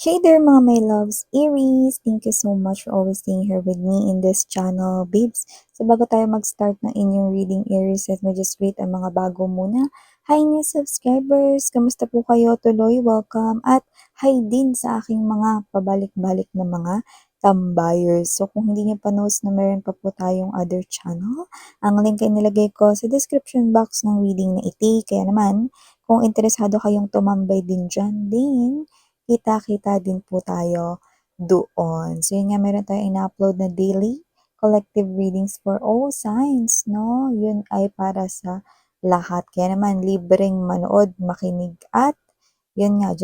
Hey there mga my loves, Aries! Thank you so much for always staying here with me in this channel, babes. So bago tayo mag-start na inyong reading, Aries, let me just greet ang mga bago muna. Hi new subscribers! Kamusta po kayo? Tuloy, welcome! At hi din sa aking mga pabalik-balik na mga tambayers. So kung hindi niyo pa knows na meron pa po tayong other channel, ang link ay nilagay ko sa description box ng reading na iti. Kaya naman, kung interesado kayong tumambay din dyan, din kita-kita din po tayo doon. So, yun nga, meron tayong ina-upload na daily collective readings for all signs, no? Yun ay para sa lahat. Kaya naman, libreng manood, makinig, at yun nga,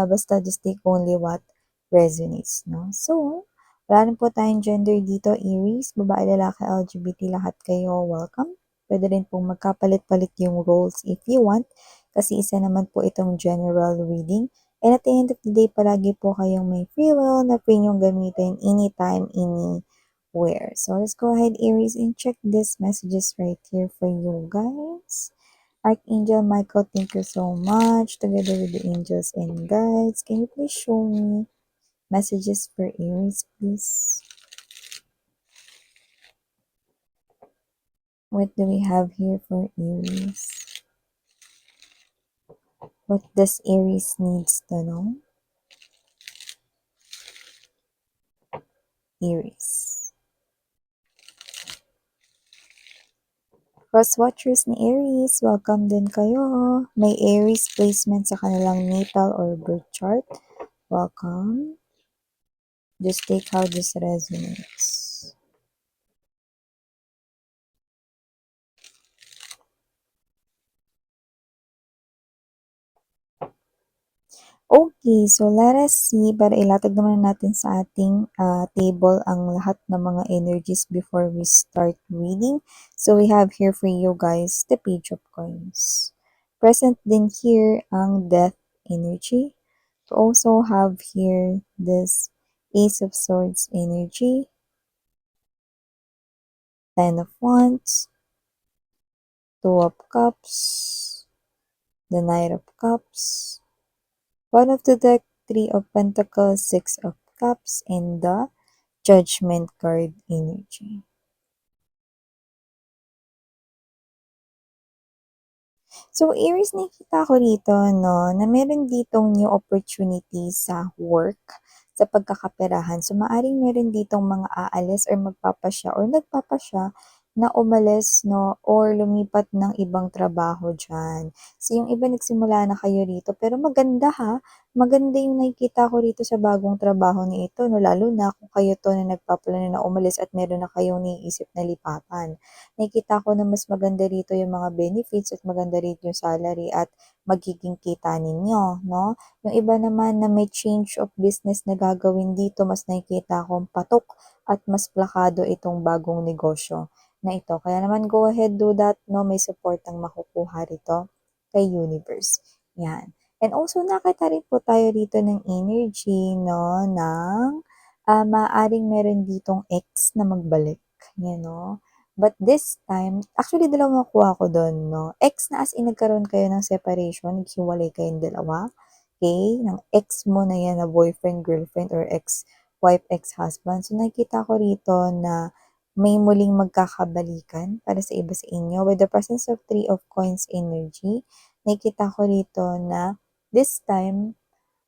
basta just take only what resonates, no? So, wala rin po tayong gender dito, Aries, babae, lalaki, LGBT, lahat kayo, welcome. Pwede rin pong magkapalit-palit yung roles if you want, kasi isa naman po itong general reading. And at the end of the day, palagi po kayong may free will na free nyong gamitin anytime, anywhere. So let's go ahead, Aries, and check these messages right here for you guys. Archangel Michael, thank you so much. Together with the angels and guides, can you please show me messages for Aries, please? What do we have here for Aries? What does Aries needs to know? Aries. Cross-watchers ni Aries, welcome din kayo. May Aries placement sa kanilang natal or birth chart. Welcome. Just take how this resonates. Okay, so let us see, para ilatag naman natin sa ating table ang lahat ng mga energies before we start reading. So we have here for you guys the Page of Coins. Present din here ang Death energy. We also have here this Ace of Swords energy, Ten of Wands, Two of Cups, the Knight of Cups, One of the deck, Three of Pentacles, Six of Cups, and the Judgment card energy. So, Aries, nakita ko dito, no, na meron ditong new opportunity sa work, sa pagkakaperahan. So, maaring meron ditong mga aalis or magpapasya or nagpapasya na umalis, no, or lumipat ng ibang trabaho dyan. So, yung iba nagsimula na kayo rito, pero maganda ha, maganda yung nakikita ko rito sa bagong trabaho ni ito, no, lalo na kung kayo to na nagpaplano na umalis at meron na kayong niisip na lipatan. Nakikita ko na mas maganda rito yung mga benefits at maganda rito yung salary at magiging kita ninyo, no? Yung iba naman na may change of business na gagawin dito, mas nakikita akong patok at mas plakado itong bagong negosyo na ito. Kaya naman go ahead, do that, no? May support ang makukuha rito kay universe. Yan. And also, nakita rin po tayo dito ng energy, no? Ng maaring meron ditong ex na magbalik. Yan, no? But this time, actually dalawang nakuha ko doon, no? Ex na as in nagkaroon kayo ng separation, naghiwalay kayong dalawa. Okay? Ng ex mo na yan na boyfriend, girlfriend, or ex-wife, ex-husband. So nakita ko rito na may muling magkakabalikan para sa iba sa inyo. With the presence of Three of Coins energy, nakita ko rito na this time,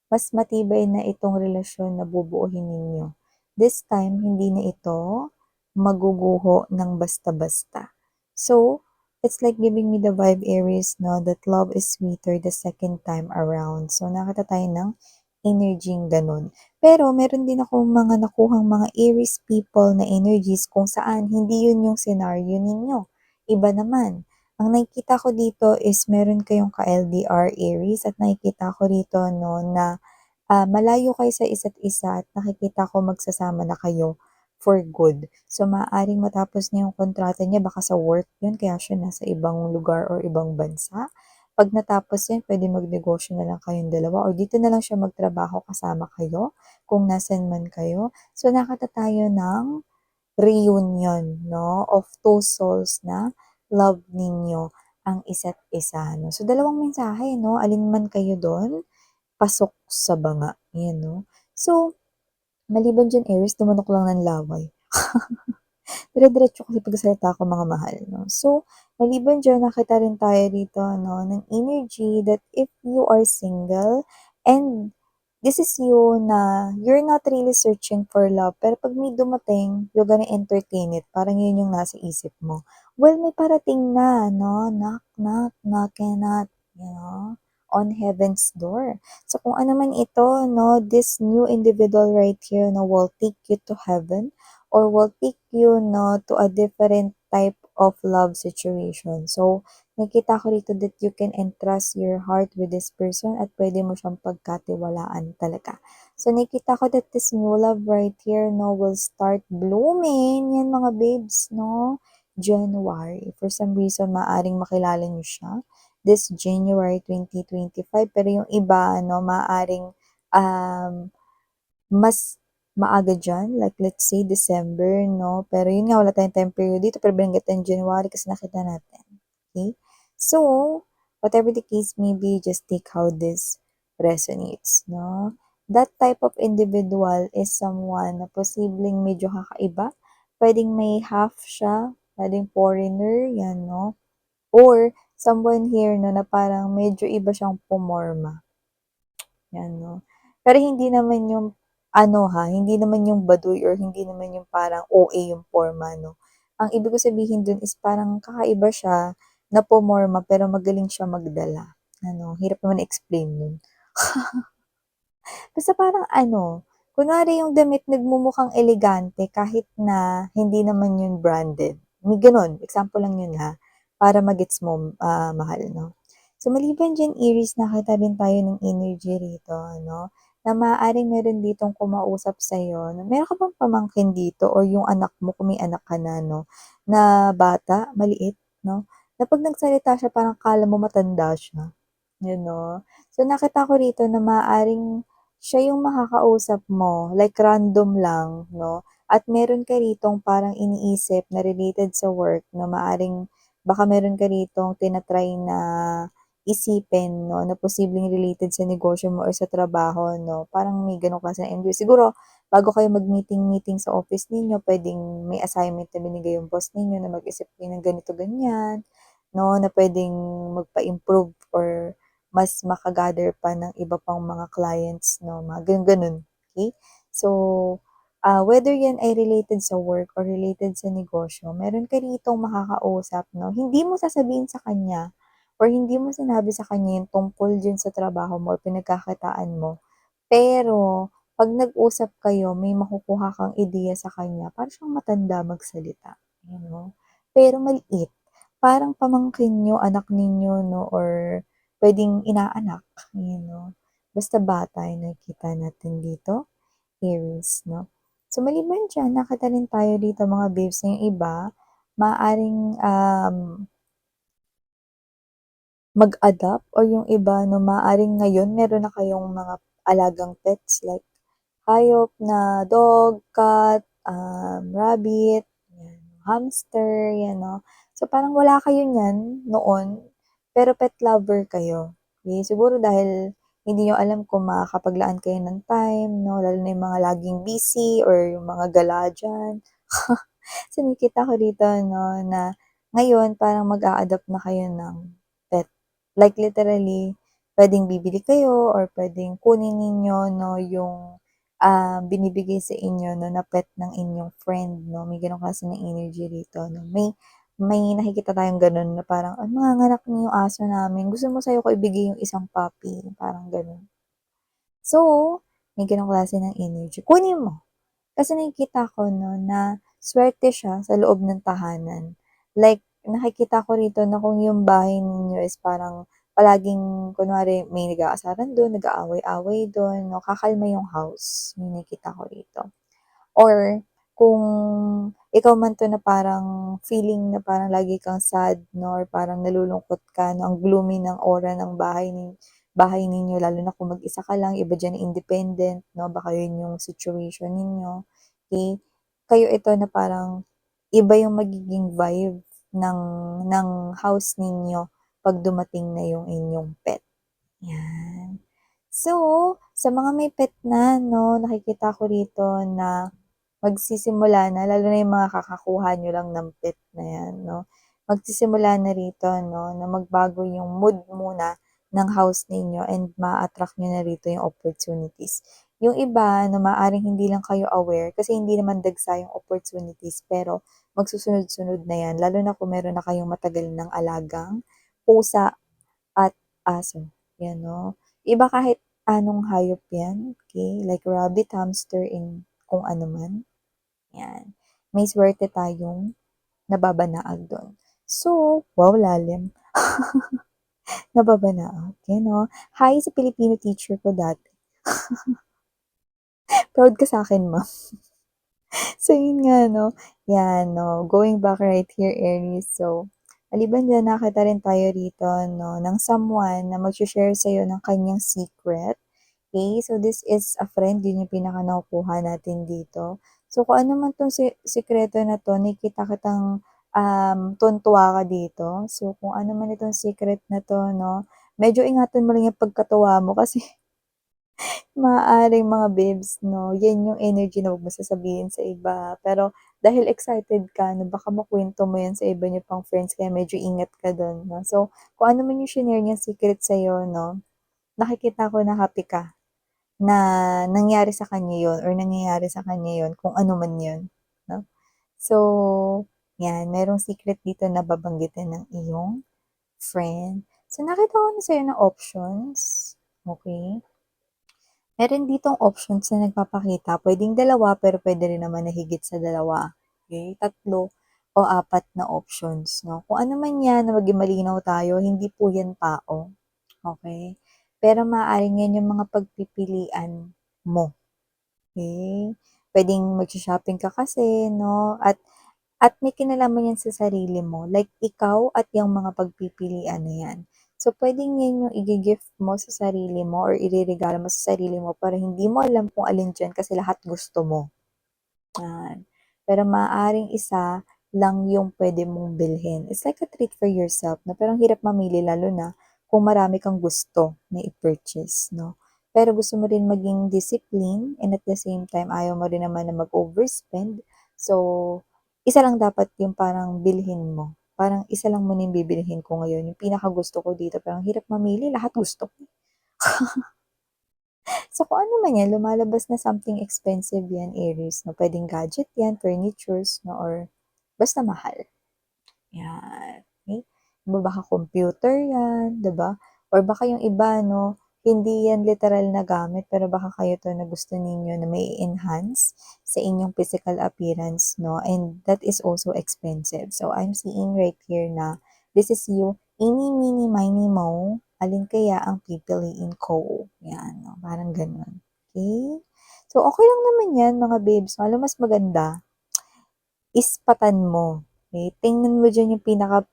mas matibay na itong relasyon na bubuuhin ninyo. This time, hindi na ito maguguho ng basta-basta. So, it's like giving me the vibe, Aries, no, that love is sweeter the second time around. So, nakita tayo ng energy ganun. Pero, meron din ako mga nakuhang mga Aries people na energies kung saan hindi yun yung scenario ninyo. Iba naman. Ang nakikita ko dito is meron kayong ka-LDR Aries at nakikita ko rito no na malayo kayo sa isa't isa at nakikita ko magsasama na kayo for good. So, maaaring matapos niya yung kontrata niya, baka sa work yun, kaya siya nasa ibang lugar or ibang bansa. Pag natapos yan, pwede magnegosyo na lang kayong dalawa or dito na lang siya magtrabaho kasama kayo kung nasan man kayo. So, nakata tayo ng reunion, no, of two souls na love ninyo ang isa't isa, no. So, dalawang mensahe, no, alin man kayo doon, pasok sa banga, 'yan 'no. So, maliban diyan Aries tumunok lang ng laway. Dire-diretso kasi pagsasalita ko mga mahal 'no. So, maliban diyan nakita rin tayo dito 'no ng energy that if you are single and this is you na you're not really searching for love, pero 'pag may dumating, you're gonna entertain it, parang yun yung nasa isip mo. Well, may parating na 'no, knock, knock, knocking at, on heaven's door. So, kung ano man ito 'no, this new individual right here 'no, will take you to heaven or will take you 'no, to a different type of love situation. So, nakikita ko rito that you can entrust your heart with this person at pwede mo siyang pagkatiwalaan talaga. So, nakikita ko that this new love right here 'no, will start blooming, 'yan mga babes 'no, January. For some reason, maaring makilala niyo siya this January 2025, pero yung iba 'no, maaaring, mas maaga diyan, like let's say December 'no, pero yun nga wala tayong time period dito pero binanggit tayong January kasi nakita natin, okey? So, whatever the case may be, just take how this resonates 'no. That type of individual is someone na posibleng medyo kakaiba, puwedeng may half siya, puwedeng foreigner, 'yan 'no, or someone here 'no na parang medyo iba siyang pumorma. 'Yan 'no. Pero hindi naman yung ano hindi naman yung baduy or hindi naman yung parang OA yung porma 'no. Ang ibig ko sabihin dun is parang kakaiba siya na pumorma pero magaling siya magdala, ano, hirap naman i-explain nun. Basta parang ano, kunwari yung damit nagmumukhang elegante kahit na hindi naman yun branded, may gano'n, example lang yun para ma-gets mo, mahal 'no. So maliban diyan Aries, nakita din tayo ng energy rito 'no, na maaaring meron ditong kumausap sa'yo na meron ka bang pamangkin dito or yung anak mo kung may anak ka na 'no, na bata, maliit 'no, na 'pag nagsalita siya parang akala mo matanda siya, yun 'no. So nakita ko rito na maaaring siya yung makakausap mo, like random lang 'no, at meron ka ritong parang iniisip na related sa work na maaring baka meron ka ritong tina-try na isipin 'no, na posibleng related sa negosyo mo or sa trabaho 'no, parang may gano'ng klase ng energy. Siguro bago kayo mag-meeting-meeting sa office ninyo puwedeng may assignment na binigay yung boss ninyo na mag-isip kayo ng ganito, ganyan 'no, na puwedeng magpa-improve or mas maka-gather pa ng iba pang mga clients 'no, mga gano'n-gano'n, okey? So, whether 'yan ay related sa work or related sa negosyo, meron ka ritong makakausap 'no, hindi mo sasabihin sa kanya or hindi mo sinabi sa kanya yung tungkol diyan sa trabaho mo or pinagkakakitaan mo, pero 'pag nag-usap kayo may makukuha kang ideya sa kanya, para siyang matanda magsalita, you know? Pero maliit, parang pamangkin niyo, anak ninyo 'no, or puwedeng inaanak, basta bata yung nakikita natin dito, Aries 'no. So maliban diyan nakita rin tayo dito mga babes na yung iba maaaring, mag-adapt or yung iba 'no, maaaring ngayon meron na kayong mga alagang pets like hayop na dog, cat, rabbit, yan, hamster, yan 'no. So parang wala kayo niyan noon, pero pet lover kayo. Eh, siguro dahil hindi niyo alam kung makakapaglaan kayo ng time 'no, lalo na yung mga laging busy or yung mga gala diyan. So nakikita ko dito 'no, na ngayon parang mag-a-adapt na kayo ng pet. Like literally, puwedeng bibili kayo or puwedeng kunin ninyo 'no, yung, binibigay sa inyo 'no, na pet ng inyong friend 'no, may gano'ng klase ng energy rito 'no. May nakikita tayong gano'n na parang, "Ay manganganak na yung aso namin, gusto mo sa'yo ko ibigay yung isang puppy," parang gano'n. So, may gano'ng klase ng energy, kunin mo. Kasi nakikita ko 'no, na swerte siya sa loob ng tahanan. Like nakikita ko rito na kung yung bahay ninyo is parang palaging kunwari may nag-aasaran dun, nag-aaway-away dun 'no, kakalma yung house, may nakikita ko rito. Or kung ikaw man 'to na parang feeling na parang lagi kang sad 'no, or parang nalulungkot ka 'no, ang gloomy ng aura ng bahay ninyo lalo na kung mag-isa ka lang, iba diyan independent 'no, baka yun yung situation ninyo, okey. Kayo ito na parang iba yung magiging vibe ng house ninyo 'pag dumating na yung inyong pet, 'yan. So, sa mga may pet na 'no, nakikita ko rito na magsisimula na, lalo na yung mga kakakuha niyo lang ng pet na 'yan 'no, magsisimula na rito 'no, na magbago yung mood muna ng house ninyo and maa-attract niyo na rito yung opportunities. Yung iba na maaaring hindi lang kayo aware kasi hindi naman dagsa yung opportunities pero magsusunod-sunod na 'yan lalo na kung meron na kayong matagal ng alagang pusa at aso, 'yan 'no. Iba kahit anong hayop 'yan, okey, like rabbit, hamster, and kung ano man. 'Yan, may swerte tayong nababanaag do'n. So, wow lalim, nababanaag, 'yan 'no. Hi sa Filipino teacher ko dati. Proud ka sa'kin ma'am. So yun nga 'no, 'yan 'no, going back right here Aries, so maliban diyan nakita rin tayo rito 'no, ng someone na magse-share sa'yo ng kanyang secret. Okay, so this is a friend, yun yung pinaka nakukuha natin dito. So kung ano man 'tong sikreto na 'to nakikita kitang, tuwang-tuwa ka dito. So kung ano man itong secret na 'to 'no, medyo ingatan mo lang yung pagkatuwa mo kasi maaaring mga babes 'no, yan yung energy na wag mo sasabihin sa iba. Pero dahil excited ka na baka makuwento mo yan sa iba niyo pang friends kaya medyo ingat ka dun 'no. So kung ano man yung shinare niyang secret sa'yo 'no, nakikita ko na happy ka. Na nangyari sa kanya yun or nangyayari sa kanya yun kung ano man yun, 'no? So, 'yan merong secret dito na babanggitin ng iyong friend. So, nakita ko na sa'yo ng options, okey. Meron ditong options na nagpapakita, puwedeng dalawa pero puwede rin naman na higit sa dalawa, okey, 3 o 4 na options 'no. Kung ano man 'yan na maging malinaw tayo, hindi po 'yan tao, okey? Pero maaaring 'yan yung mga pagpipilian mo. Okay, puwedeng magsho-shopping ka kasi 'no at may kinalaman 'yan sa sarili mo, like ikaw at yang mga pagpipilian na 'yan. So, puwedeng 'yan yung igi-gift mo sa sarili mo or ireregalo mo sa sarili mo para hindi mo alam kung alin diyan kasi lahat gusto mo. 'Yan. Pero maaaring isa lang yung puwede mong bilhin. It's like a treat for yourself 'no, pero ang hirap mamili lalo na kung marami kang gusto na i-purchase 'no. Pero gusto mo rin maging discipline and at the same time ayaw mo rin naman na mag-overspend. So, isa lang dapat yung parang bilhin mo. Parang isa lang muna yung bibilhin ko ngayon, yung pinakagusto ko dito pero ang hirap mamili, lahat gusto ko. So, kung ano man 'yan, lumalabas na something expensive 'yan, Aries 'no, puwedeng gadget 'yan, furnitures 'no, or basta mahal, 'yan, okey. Baka computer 'yan, 'di ba? Or baka yung iba 'no, hindi 'yan literal na gamit pero baka kayo 'to na gusto ninyo na mai-enhance sa inyong physical appearance 'no, and that is also expensive. So, I'm seeing right here na this is you, eeny, meeny, miny, moe, alin kaya ang pipiliin ko? 'Yan 'no, parang gano'n, okey? So, okey lang naman 'yan mga babes, alam mas maganda ispatan mo, okey? Tingnan mo diyan yung pinaka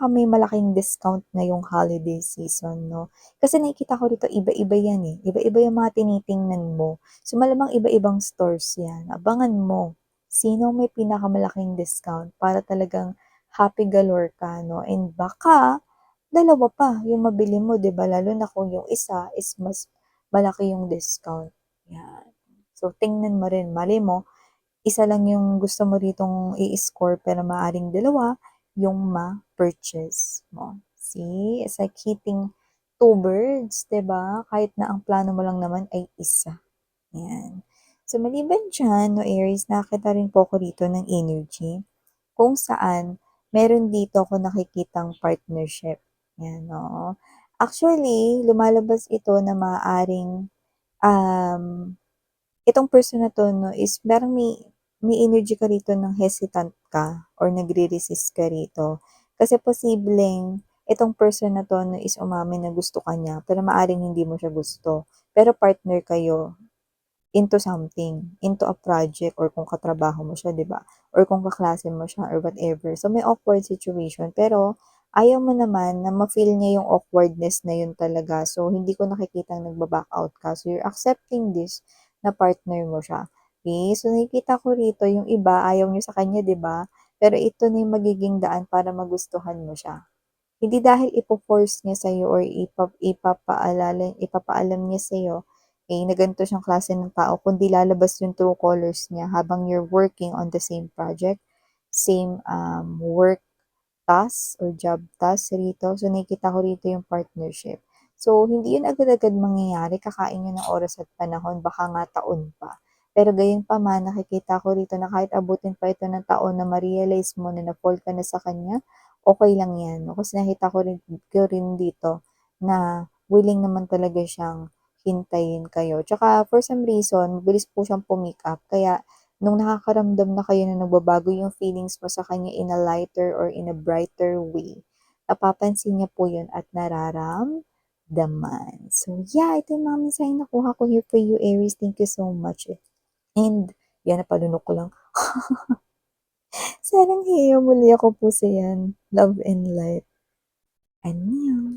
may malaking discount ngayong holiday season 'no. Kasi nakikita ko rito iba-iba 'yan, eh, iba-iba yung mga tinitingnan mo. So, malamang iba-ibang stores 'yan, abangan mo sinong may pinakamalaking discount para talagang happy galore ka 'no, and baka dalawa pa yung mabili mo 'di ba, lalo na kung yung isa is mas malaki yung discount, 'yan. So, tingnan mo rin malay mo isa lang yung gusto mo ritong i-score pero maaaring dalawa yung ma-purchase mo. See, it's like hitting two birds, 'di ba? Kahit na ang plano mo lang naman ay isa, 'yan. So, maliban diyan 'no, Aries, nakakita rin po ako rito ng energy kung saan meron dito ako nakikitang partnership, 'yan, oo. Actually, lumalabas ito na maaaring, um itong person na 'to 'no is parang may energy ka rito ng hesitant ka or nagre-resist ka rito. Kasi posibleng itong person na 'to 'no is umamin na gusto ka niya pero maaaring hindi mo siya gusto. Pero partner kayo into something, into a project or kung katrabaho mo siya, 'di ba? Or kung kaklase mo siya or whatever. So, may awkward situation pero ayaw mo naman na ma-feel niya yung awkwardness na yun talaga. So, hindi ko nakikitang nagba-back out ka. So, you're accepting this na partner mo siya. Okay? So, nakikita ko rito yung iba ayaw niyo sa kanya, 'di ba? Pero ito na yung magiging daan para magustuhan mo siya. Hindi dahil ipo-force niya sa'yo or ipapaalam niya sa'yo, eh, na ganito siyang klase ng tao kundi lalabas yung true colors niya habang you're working on the same project, same, work task or job task rito. So, nakikita ko rito yung partnership. So, hindi yun agad-agad mangyayari, kakain yun ng oras at panahon, baka nga taon pa. Pero gayunpaman nakikita ko rito na kahit abutin pa ito ng taon na ma-realize mo na na-fall ka na sa kanya, okey lang 'yan 'no. Kasi nakita ko rin dito na willing naman talaga siyang hintayin kayo. Tsaka for some reason mabilis po siyang up kaya nung nakakaramdam na kayo na nagbabago yung feelings mo sa kanya in a lighter or in a brighter way, napapansin niya po yun at nararamdaman. So yeah, ito yung mga mensaheng nakuha ko here for you, Aries. Thank you so much. And yan, napalunok ko lang. Sarang heyo muli ako po sa yan. Love and light. Annyeong.